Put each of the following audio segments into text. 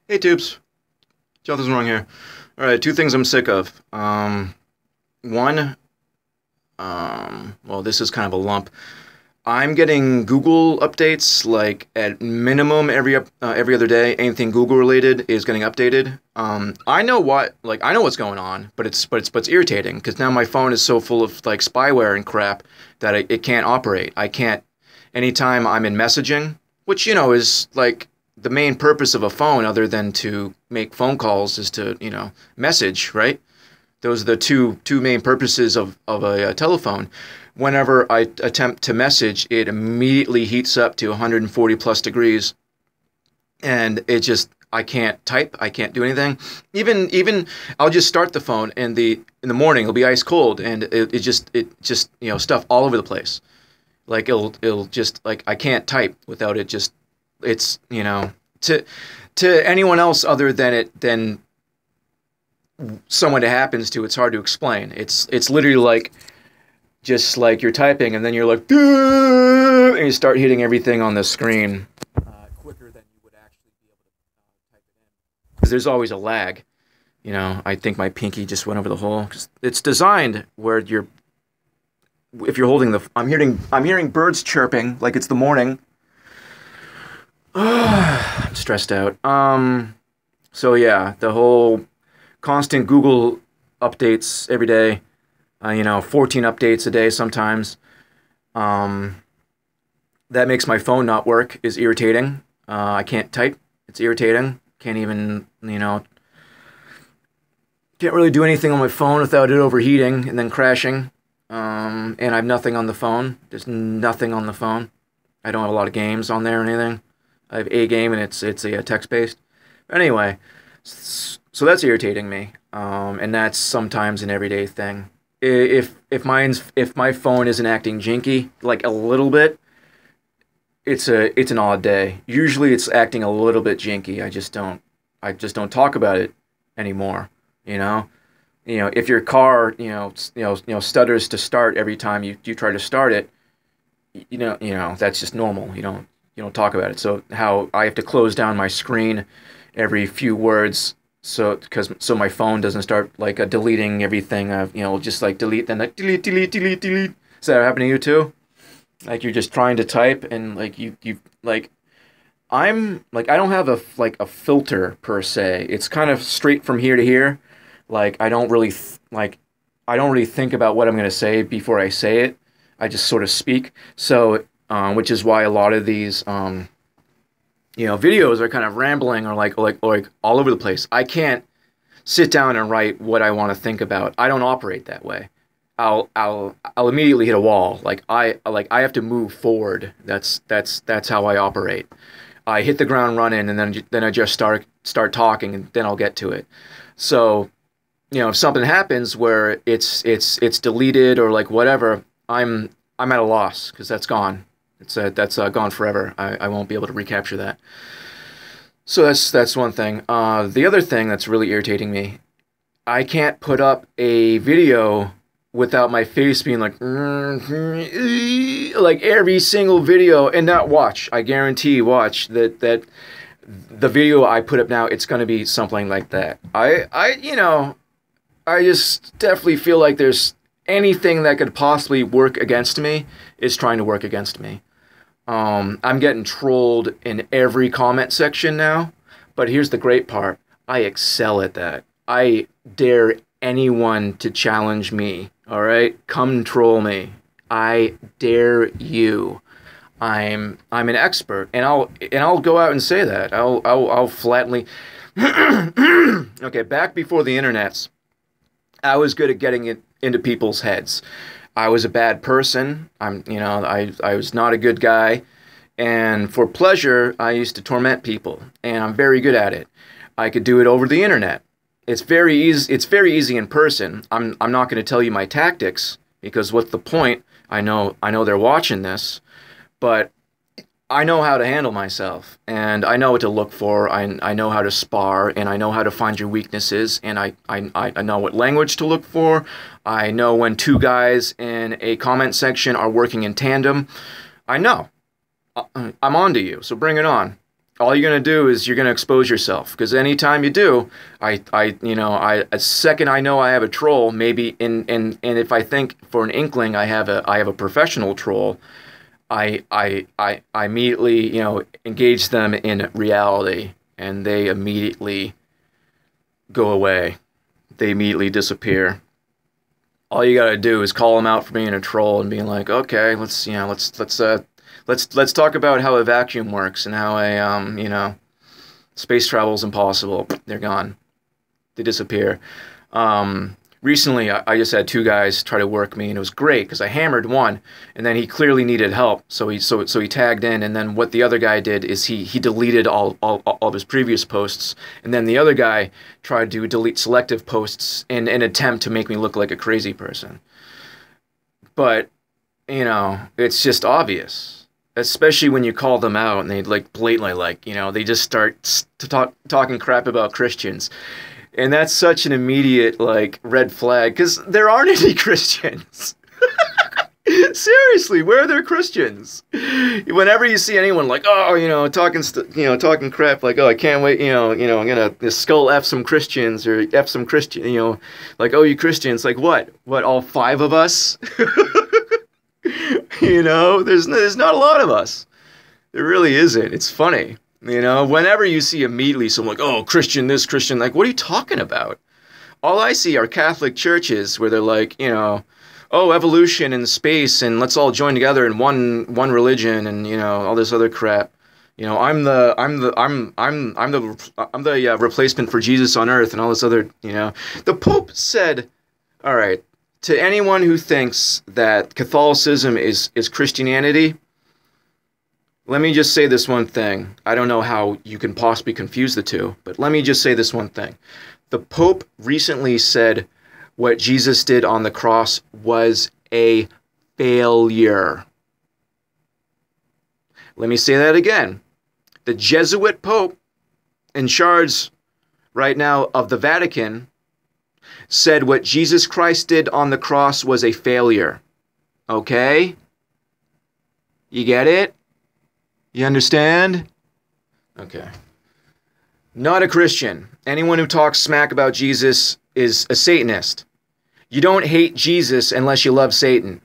Hey tubes, Jonathan's wrong here. All right, two things I'm sick of. One, well, this is kind of a lump. I'm getting Google updates like at minimum every other day. Anything Google related is getting updated. I know what's going on, but it's irritating because now my phone is so full of like spyware and crap that it can't operate. I can't anytime I'm in messaging, which is like the main purpose of a phone other than to make phone calls is to, message, right? Those are the two main purposes of a telephone. Whenever I attempt to message, it immediately heats up to 140 plus degrees, and I can't type, I can't do anything. Even I'll just start the phone, and in the morning it'll be ice cold, and it just stuff all over the place. Like it'll just like I can't type without it just it's to anyone else other than someone it happens to, it's hard to explain. It's literally like just like you're typing and then you're like "Duh," and you start hitting everything on the screen quicker than you would actually be able to type it in because there's always a lag. I think my pinky just went over the hole 'cause it's designed where if you're holding I'm hearing birds chirping like it's the morning. I'm stressed out. So yeah, the whole constant Google updates every day. 14 updates a day sometimes. That makes my phone not work, is irritating. I can't type. It's irritating. Can't even, can't really do anything on my phone without it overheating and then crashing. And I have nothing on the phone. There's nothing on the phone. I don't have a lot of games on there or anything. I have a game and it's a text-based. Anyway, so that's irritating me. And that's sometimes an everyday thing. If my phone isn't acting jinky like a little bit, it's an odd day. Usually it's acting a little bit jinky. I just don't talk about it anymore. If your car stutters to start every time you try to start it, that's just normal. You don't talk about it. So how I have to close down my screen every few words so my phone doesn't start like deleting everything. Just like delete, then like delete. Does that happen to you too? Like you're just trying to type and like you like I'm like I don't have a filter per se. It's kind of straight from here to here. Like I don't really think about what I'm going to say before I say it. I just sort of speak. So which is why a lot of these videos are kind of rambling or like all over the place. I can't sit down and write what I want to think about. I don't operate that way. I'll immediately hit a wall. Like I have to move forward. That's how I operate. I hit the ground running and then I just start talking and then I'll get to it. So, if something happens where it's deleted or like whatever, I'm at a loss because that's gone. That's gone forever. I won't be able to recapture that. So that's one thing. The other thing that's really irritating me, I can't put up a video without my face being like every single video and not watch. I guarantee watch that the video I put up now, it's going to be something like that. I just definitely feel like there's anything that could possibly work against me is trying to work against me. I'm getting trolled in every comment section now, but here's the great part. I excel at that. I dare anyone to challenge me, all right? Come troll me. I dare you. I'm an expert, and I'll go out and say that. I'll flatly Okay, back before the internets, I was good at getting it into people's heads. I was a bad person. I was not a good guy. And for pleasure, I used to torment people. And I'm very good at it. I could do it over the internet. It's very easy. It's very easy in person. I'm not going to tell you my tactics because what's the point? I know they're watching this, but I know how to handle myself, and I know what to look for. I know how to spar, and I know how to find your weaknesses, and I know what language to look for. I know when two guys in a comment section are working in tandem. I know. I'm on to you, so bring it on. all you're gonna do is you're gonna expose yourself, because anytime you do, a second I know I have a troll, maybe and if I think for an inkling I have a professional troll, I immediately engage them in reality, and they immediately go away. They immediately disappear. All you gotta do is call them out for being a troll and being like, okay, let's talk about how a vacuum works and how space travel is impossible. They're gone. They disappear. Recently, I just had two guys try to work me, and it was great because I hammered one, and then he clearly needed help, so he tagged in. And then what the other guy did is he deleted all of his previous posts, and then the other guy tried to delete selective posts in an attempt to make me look like a crazy person. But it's just obvious, especially when you call them out and they blatantly they just start talking crap about Christians. And that's such an immediate red flag, because there aren't any Christians. Seriously, where are there Christians? Whenever you see anyone talking crap, I can't wait, I'm gonna skull F some Christians, or F some Christian, oh, you Christians, what, all five of us? There's not a lot of us. There really isn't. It's funny. Whenever you see immediately someone oh, Christian this, Christian, what are you talking about? All I see are Catholic churches where they're oh, evolution and space, and let's all join together in one religion, and all this other crap. I'm the replacement for Jesus on earth, and all this other. The Pope said, all right, to anyone who thinks that Catholicism is Christianity, let me just say this one thing. I don't know how you can possibly confuse the two, but let me just say this one thing. The Pope recently said what Jesus did on the cross was a failure. Let me say that again. The Jesuit Pope in charge right now of the Vatican said what Jesus Christ did on the cross was a failure. Okay? You get it? You understand? Okay. Not a Christian. Anyone who talks smack about Jesus is a Satanist. You don't hate Jesus unless you love Satan.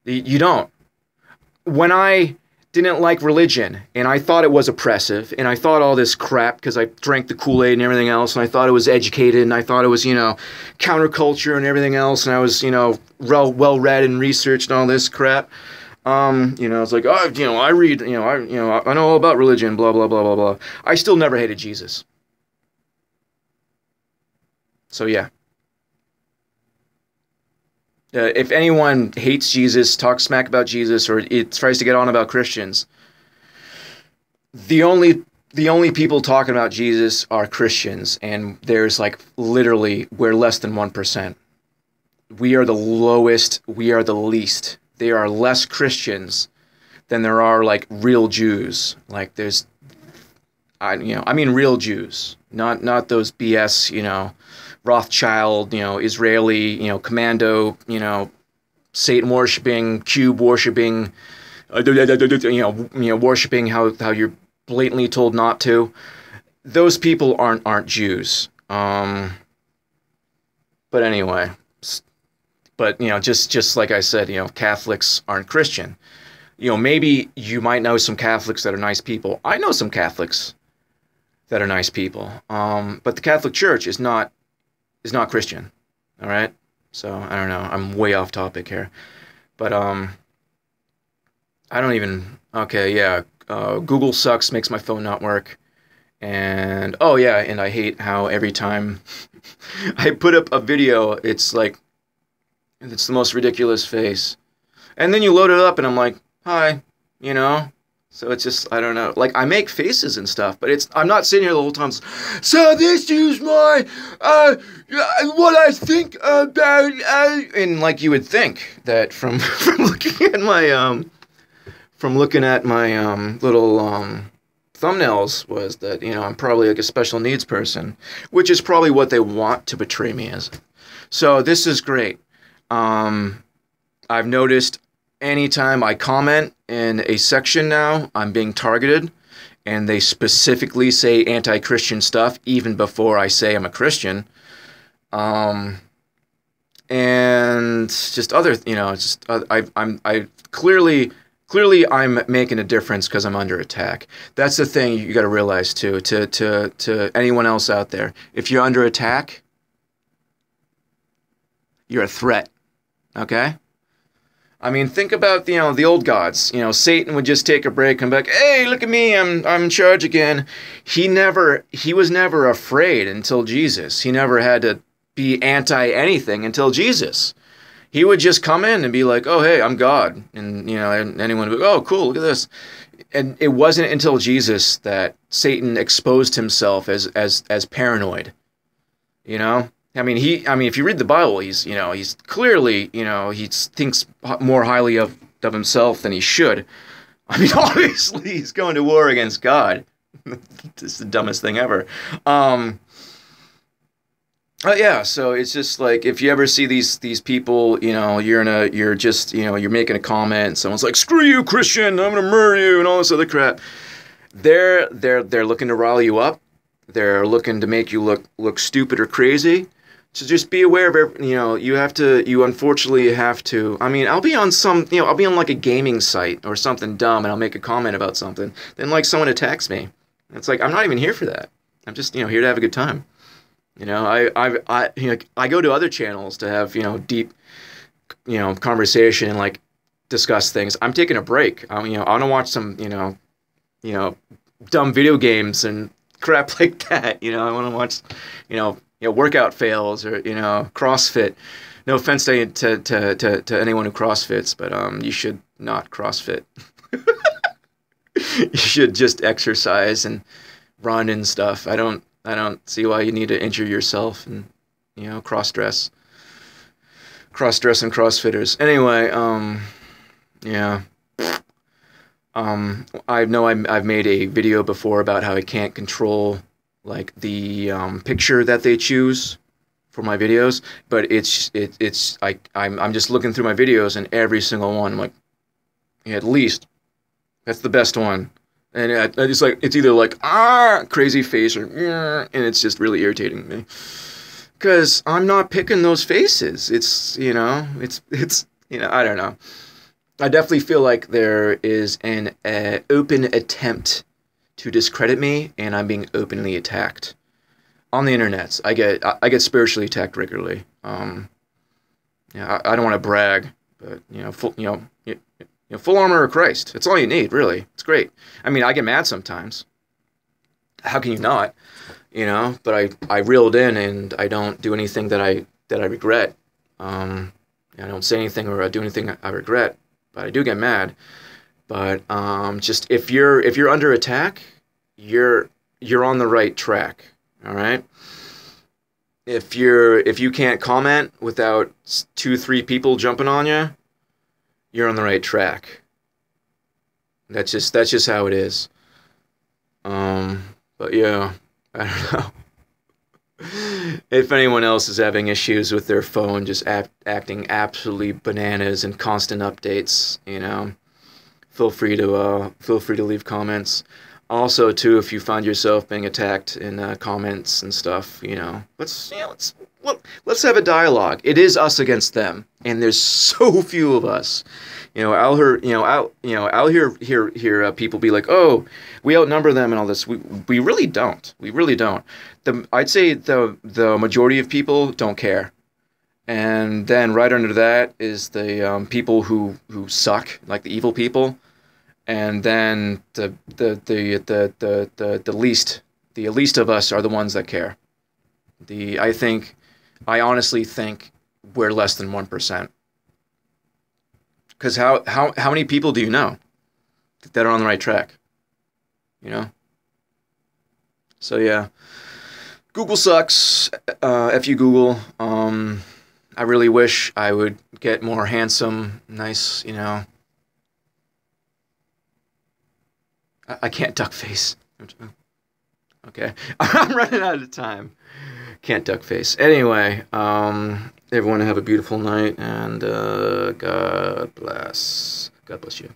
You don't. When I didn't like religion, and I thought it was oppressive, and I thought all this crap because I drank the Kool-Aid and everything else, and I thought it was educated, and I thought it was, counterculture and everything else, and I was, well-read and researched and all this crap. It's like, oh, I read, I know all about religion, blah, blah, blah, blah, blah. I still never hated Jesus. So, yeah. If anyone hates Jesus, talks smack about Jesus, or it tries to get on about Christians, the only people talking about Jesus are Christians, and there's literally, we're less than 1%. We are the lowest, we are the least. There are less Christians than there are real Jews. I mean real Jews, not those BS, Rothschild, Israeli, commando, Satan worshiping, cube worshiping, worshiping how you're blatantly told not to. Those people aren't Jews. But anyway. But, just like I said, Catholics aren't Christian. Maybe you might know some Catholics that are nice people. I know some Catholics that are nice people. But the Catholic Church is not Christian. All right? So, I don't know. I'm way off topic here. But, I don't even... Okay, yeah. Google sucks, makes my phone not work. And, oh, yeah, and I hate how every time I put up a video, it's it's the most ridiculous face. And then you load it up and I'm like, hi, So it's just, I don't know. I make faces and stuff, but I'm not sitting here the whole time. So this is my, what I think about, and you would think that from looking at my, little, thumbnails was that, I'm probably a special needs person, which is probably what they want to portray me as. So this is great. I've noticed anytime I comment in a section now, I'm being targeted, and they specifically say anti-Christian stuff even before I say I'm a Christian. And just other, it's just I clearly I'm making a difference because I'm under attack. That's the thing you got to realize too. To anyone else out there, if you're under attack, you're a threat. Okay. I mean, think about the old gods. Satan would just take a break, come back. Hey, look at me! I'm in charge again. He was never afraid until Jesus. He never had to be anti anything until Jesus. He would just come in and be like, "Oh, hey, I'm God," and and anyone would go, "Oh, cool, look at this." And it wasn't until Jesus that Satan exposed himself as paranoid. I mean, if you read the Bible, he's clearly, he thinks more highly of himself than he should. I mean, obviously, he's going to war against God. It's the dumbest thing ever. Yeah, so it's just like, if you ever see these people, you're making a comment, and someone's like, "Screw you, Christian! I'm gonna murder you," and all this other crap. They're looking to rile you up. They're looking to make you look stupid or crazy. So just be aware of you unfortunately have to. I mean, I'll be on like a gaming site or something dumb, and I'll make a comment about something. Then like someone attacks me. It's like, I'm not even here for that. I'm just here to have a good time. I go to other channels to have deep conversation and like discuss things. I'm taking a break. I want to watch some dumb video games and crap like that. I want to watch workout fails or CrossFit. No offense to anyone who CrossFits, but you should not CrossFit. You should just exercise and run and stuff. I don't see why you need to injure yourself and cross-dress and CrossFitters. Anyway, yeah. I know I've made a video before about how I can't control like the picture that they choose for my videos, but I'm just looking through my videos, and every single one I'm like, yeah, at least that's the best one. And it's either like crazy face or and it's just really irritating me because I'm not picking those faces. It's I don't know. I definitely feel like there is an open attempt to discredit me, and I'm being openly attacked on the internet. I get spiritually attacked regularly. I don't want to brag, but full armor of Christ. That's all you need, really. It's great. I mean, I get mad sometimes. How can you not? But I reeled in, and I don't do anything that I regret. I don't say anything or do anything I regret, but I do get mad. But just if you're under attack, you're on the right track. All right. If you can't comment without 2-3 people jumping on you, you're on the right track. That's just how it is. But yeah, I don't know. If anyone else is having issues with their phone just acting absolutely bananas and constant updates, feel free to leave comments. Also, too, if you find yourself being attacked in comments and stuff, let's have a dialogue. It is us against them, and there's so few of us. I'll hear people be like, "Oh, we outnumber them and all this." We really don't. We really don't. I'd say the majority of people don't care, and then right under that is the people who suck, like the evil people, and then the least of us are the ones that care. I honestly think we're less than 1%. Because how many people do you know that are on the right track? So yeah, Google sucks. F you, Google. I really wish I would get more handsome, nice. I can't duck face. Okay, I'm running out of time. Can't duck face. Anyway, everyone have a beautiful night, and God bless. God bless you.